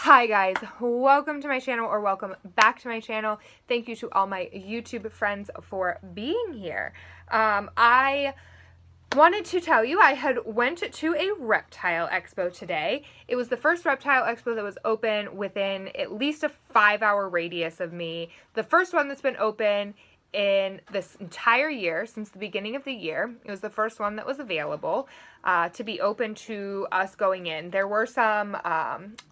Hi guys, welcome to my channel, or welcome back to my channel. Thank you to all my YouTube friends for being here. I wanted to tell you I had went to a Reptile Expo today. It was the first Reptile Expo that was open within at least a 5-hour radius of me. The first one that's been open in this entire year, since the beginning of the year. It was the first one that was available to be open to us going in. There were some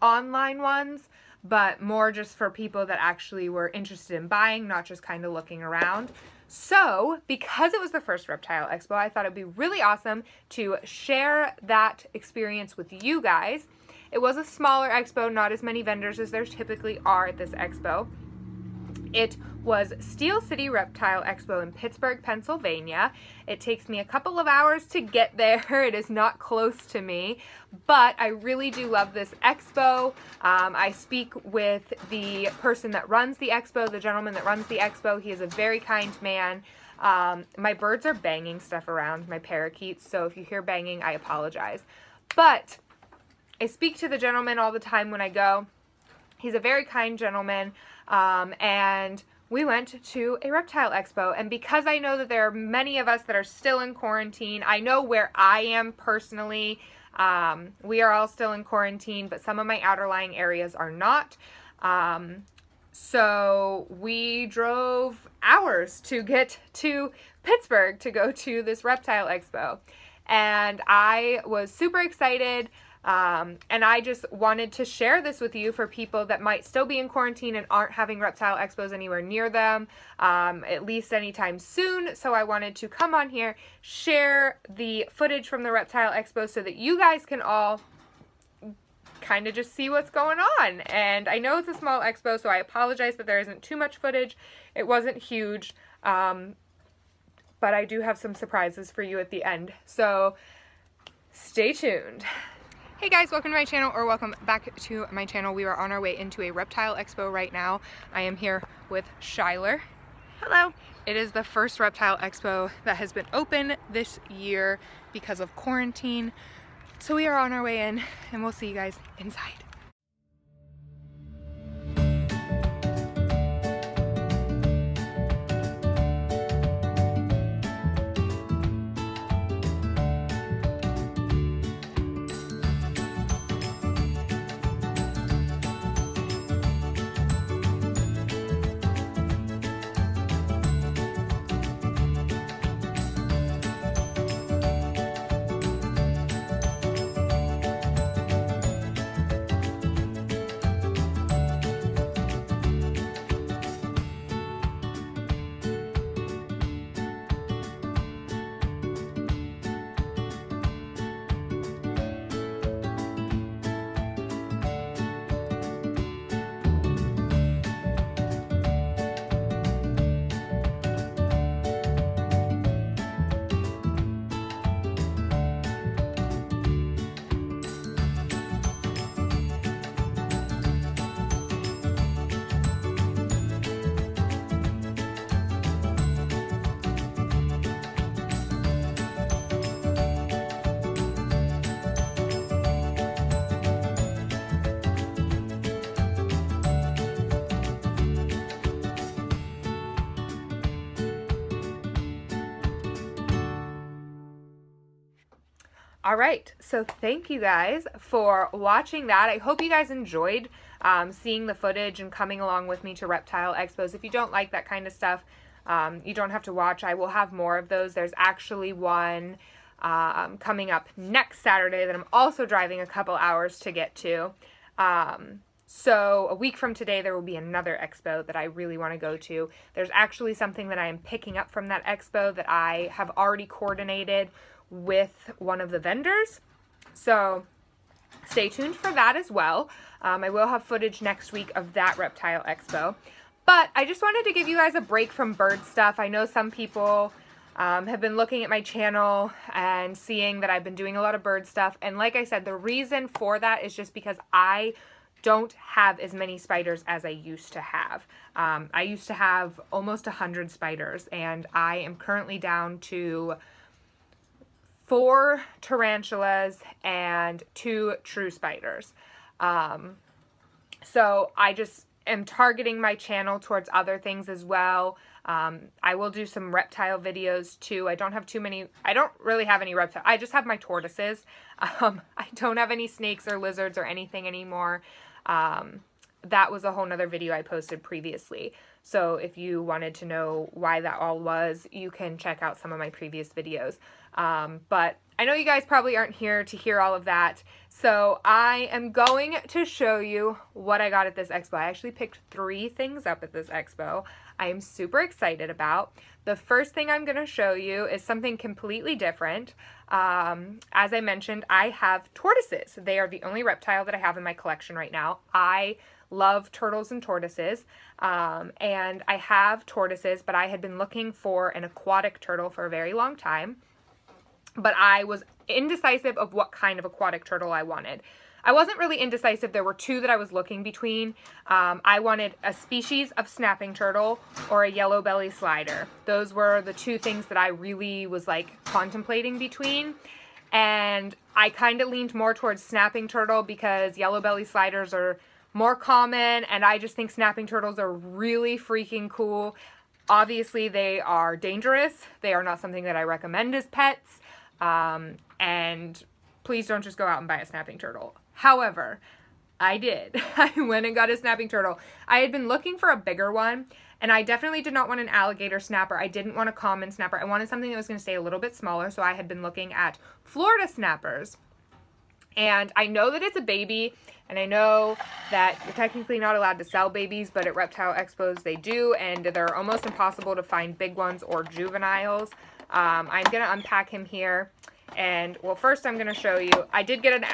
online ones, but more just for people that actually were interested in buying, not just kind of looking around. So, because it was the first Reptile Expo, I thought it'd be really awesome to share that experience with you guys. It was a smaller expo, not as many vendors as there typically are at this expo. It was Steel City Reptile Expo in Pittsburgh, Pennsylvania. It takes me a couple of hours to get there. It is not close to me, but I really do love this expo. I speak with the person that runs the expo, the gentleman that runs the expo. He is a very kind man. My birds are banging stuff around, my parakeets, so if you hear banging, I apologize. But I speak to the gentleman all the time when I go. He's a very kind gentleman, and we went to a Reptile Expo, and because I know that there are many of us that are still in quarantine, I know where I am personally. We are all still in quarantine, but some of my outerlying areas are not. So we drove hours to get to Pittsburgh to go to this Reptile Expo, and I was super excited. And I just wanted to share this with you for people that might still be in quarantine and aren't having Reptile Expos anywhere near them, at least anytime soon. So I wanted to come on here, share the footage from the Reptile Expo so that you guys can all kind of just see what's going on. And I know it's a small expo, so I apologize that there isn't too much footage. It wasn't huge, but I do have some surprises for you at the end. So stay tuned. Hey guys, welcome to my channel, or welcome back to my channel. We are on our way into a Reptile Expo right now. I am here with Shyler. Hello. It is the first Reptile Expo that has been open this year because of quarantine. So we are on our way in, and we'll see you guys inside. All right, so thank you guys for watching that. I hope you guys enjoyed seeing the footage and coming along with me to Reptile Expos. If you don't like that kind of stuff, you don't have to watch. I will have more of those. There's actually one coming up next Saturday that I'm also driving a couple hours to get to. So a week from today, there will be another expo that I really want to go to. There's actually something that I am picking up from that expo that I have already coordinated with one of the vendors. So stay tuned for that as well. I will have footage next week of that Reptile Expo. But I just wanted to give you guys a break from bird stuff. I know some people have been looking at my channel and seeing that I've been doing a lot of bird stuff. And like I said, the reason for that is just because I don't have as many spiders as I used to have. I used to have almost 100 spiders, and I am currently down to 4 tarantulas and 2 true spiders. So I just am targeting my channel towards other things as well. I will do some reptile videos too. I don't have too many, I don't really have any reptile. I just have my tortoises. I don't have any snakes or lizards or anything anymore. That was a whole nother video I posted previously. So if you wanted to know why that all was, you can check out some of my previous videos. But I know you guys probably aren't here to hear all of that. So I am going to show you what I got at this expo. I actually picked 3 things up at this expo I am super excited about. The first thing I'm going to show you is something completely different. As I mentioned, I have tortoises. They are the only reptile that I have in my collection right now. I love turtles and tortoises, and I have tortoises, but I had been looking for an aquatic turtle for a very long time, but I was indecisive of what kind of aquatic turtle I wanted. I wasn't really indecisive. There were 2 that I was looking between. I wanted a species of snapping turtle or a yellow belly slider. Those were the 2 things that I really was like contemplating between. And I kind of leaned more towards snapping turtle because yellow belly sliders are more common, and I just think snapping turtles are really freaking cool. Obviously, they are dangerous. They are not something that I recommend as pets. And please don't just go out and buy a snapping turtle. However, I did. I went and got a snapping turtle. I had been looking for a bigger one, and I definitely did not want an alligator snapper. I didn't want a common snapper. I wanted something that was going to stay a little bit smaller, so I had been looking at Florida snappers. And I know that it's a baby, and I know that you're technically not allowed to sell babies, but at reptile expos they do, and they're almost impossible to find big ones or juveniles. I'm going to unpack him here. And, well, first I'm going to show you, I did get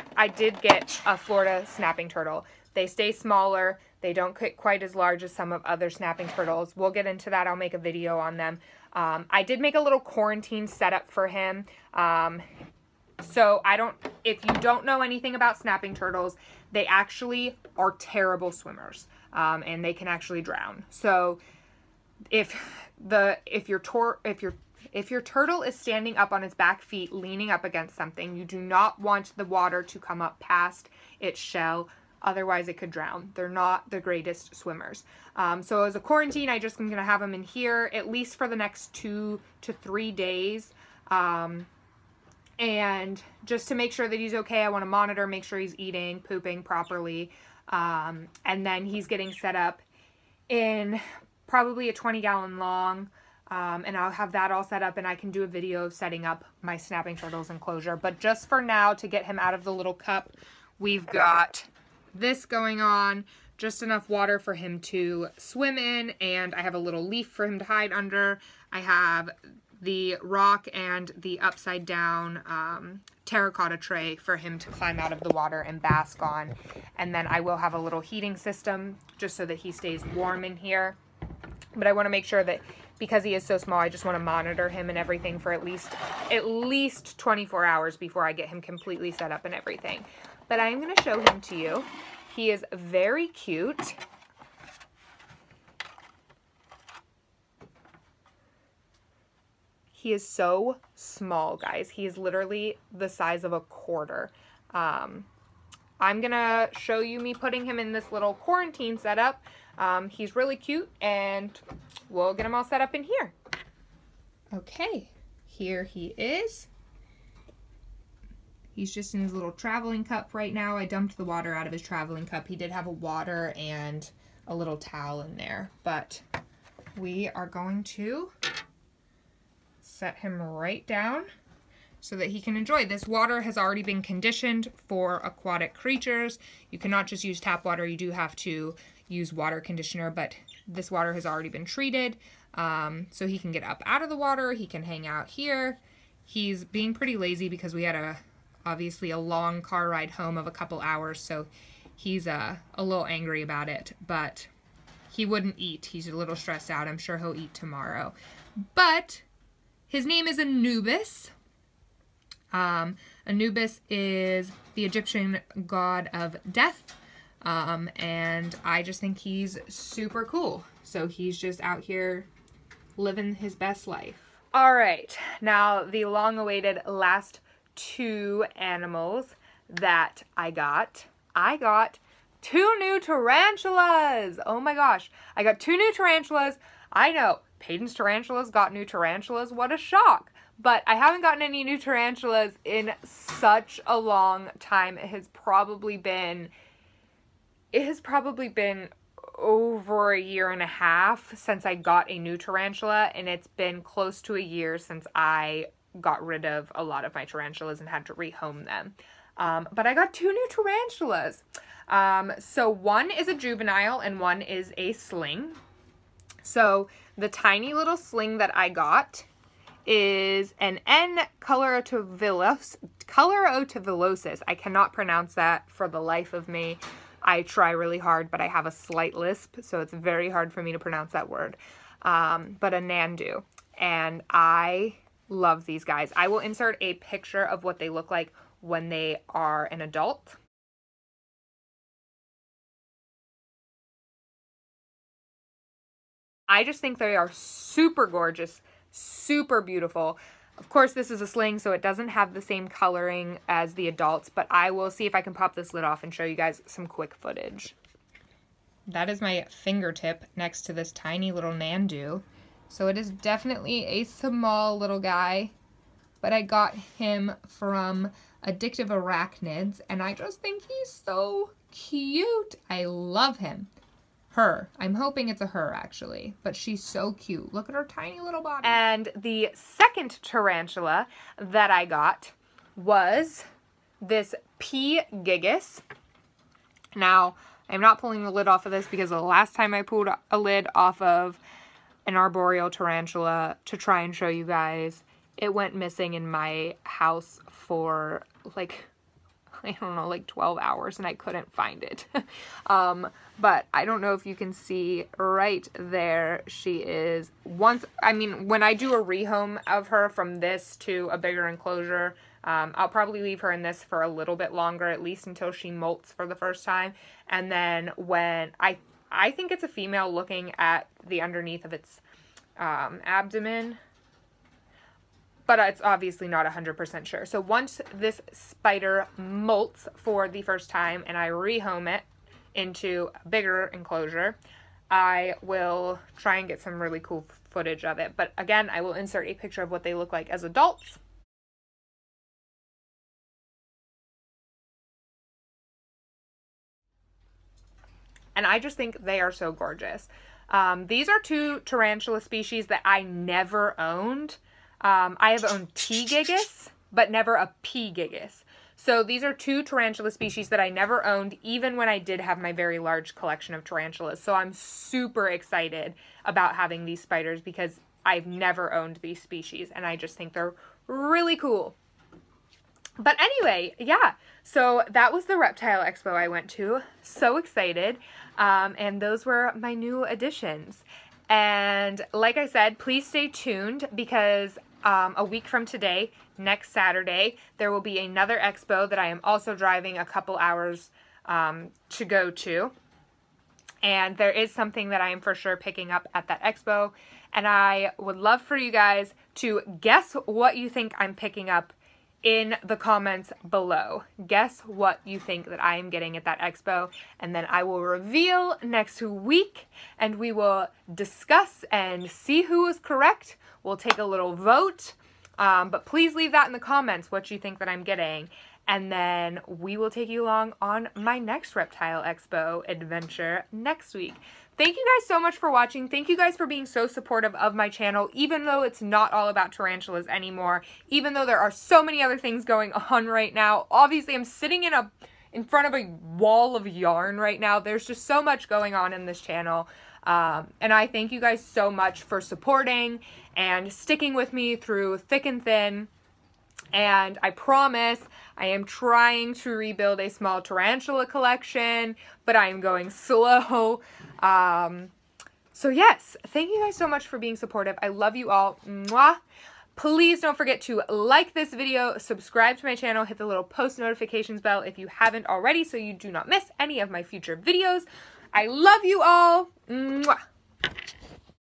a Florida snapping turtle. They stay smaller. They don't get quite as large as some of other snapping turtles. We'll get into that. I'll make a video on them. I did make a little quarantine setup for him. So if you don't know anything about snapping turtles, they actually are terrible swimmers. And they can actually drown. So if your turtle is standing up on its back feet, leaning up against something, you do not want the water to come up past its shell. Otherwise, it could drown. They're not the greatest swimmers. So as a quarantine, I just am going to have him in here at least for the next 2 to 3 days. And just to make sure that he's okay, I want to monitor, make sure he's eating, pooping properly. And then he's getting set up in probably a 20-gallon long. And I'll have that all set up, and I can do a video of setting up my snapping turtles enclosure. But just for now, to get him out of the little cup, we've got this going on, just enough water for him to swim in, and I have a little leaf for him to hide under. I have the rock and the upside down terracotta tray for him to climb out of the water and bask on. And then I will have a little heating system just so that he stays warm in here. But I want to make sure that because he is so small, I just want to monitor him and everything for at least 24 hours before I get him completely set up and everything. But I am going to show him to you. He is very cute. He is so small, guys. He is literally the size of a quarter. I'm going to show you me putting him in this little quarantine setup. He's really cute, and we'll get him all set up in here. Okay, here he is. He's just in his little traveling cup right now. I dumped the water out of his traveling cup. He did have a water and a little towel in there, but we are going to set him right down so that he can enjoy. This water has already been conditioned for aquatic creatures. You cannot just use tap water. You do have to use water conditioner, but this water has already been treated. So he can get up out of the water. He can hang out here. He's being pretty lazy because we had obviously a long car ride home of a couple hours, so he's a little angry about it, but he wouldn't eat. He's a little stressed out. I'm sure he'll eat tomorrow. But his name is Anubis. Anubis is the Egyptian god of death, and I just think he's super cool. So he's just out here living his best life. All right, now the long-awaited last 2 animals that I got 2 new tarantulas. Oh my gosh. I got 2 new tarantulas. I know, Peyton's tarantulas got new tarantulas. What a shock. But I haven't gotten any new tarantulas in such a long time. It has probably been over a year and a half since I got a new tarantula, and it's been close to a year since I got rid of a lot of my tarantulas and had to rehome them. But I got 2 new tarantulas. So one is a juvenile and one is a sling. So the tiny little sling that I got is an N. colorotivillosus. I cannot pronounce that for the life of me. I try really hard, but I have a slight lisp, so it's very hard for me to pronounce that word. But a Nandu. And I love these guys. I will insert a picture of what they look like when they are an adult. I just think they are super gorgeous, super beautiful. Of course, this is a sling, so it doesn't have the same coloring as the adults, but I will see if I can pop this lid off and show you guys some quick footage. That is my fingertip next to this tiny little Nandu. So it is definitely a small little guy, but I got him from Addictive Arachnids, and I just think he's so cute. I love him. Her. I'm hoping it's a her, actually, but she's so cute. Look at her tiny little body. And the second tarantula that I got was this P. gigas. Now, I'm not pulling the lid off of this because the last time I pulled a lid off of an arboreal tarantula to try and show you guys, it went missing in my house for like, I don't know, like 12 hours and I couldn't find it. But I don't know if you can see right there, she is when I do a rehome of her from this to a bigger enclosure, I'll probably leave her in this for a little bit longer, at least until she molts for the first time. And then when I think it's a female looking at the underneath of its abdomen, but it's obviously not 100% sure. So once this spider molts for the first time and I rehome it into a bigger enclosure, I will try and get some really cool footage of it. But again, I will insert a picture of what they look like as adults. And I just think they are so gorgeous. These are 2 tarantula species that I never owned. I have owned T. gigas, but never a P. gigas. So these are 2 tarantula species that I never owned, even when I did have my very large collection of tarantulas. So I'm super excited about having these spiders because I've never owned these species, and I just think they're really cool. But anyway, yeah, so that was the Reptile Expo I went to. So excited. And those were my new additions. And like I said, please stay tuned because a week from today, next Saturday, there will be another expo that I am also driving a couple hours to go to. And there is something that I am for sure picking up at that expo. And I would love for you guys to guess what you think I'm picking up in the comments below. Guess what you think that I am getting at that expo, and then I will reveal next week, and we will discuss and see who is correct. We'll take a little vote, but please leave that in the comments what you think that I'm getting, and then we will take you along on my next Reptile Expo adventure next week. Thank you guys so much for watching. Thank you guys for being so supportive of my channel, even though it's not all about tarantulas anymore, even though there are so many other things going on right now. Obviously, I'm sitting in front of a wall of yarn right now. There's just so much going on in this channel. And I thank you guys so much for supporting and sticking with me through thick and thin. And I promise I am trying to rebuild a small tarantula collection, but I am going slow. So yes, thank you guys so much for being supportive. I love you all. Mwah. Please don't forget to like this video, subscribe to my channel, hit the little post notifications bell if you haven't already so you do not miss any of my future videos. I love you all. Mwah.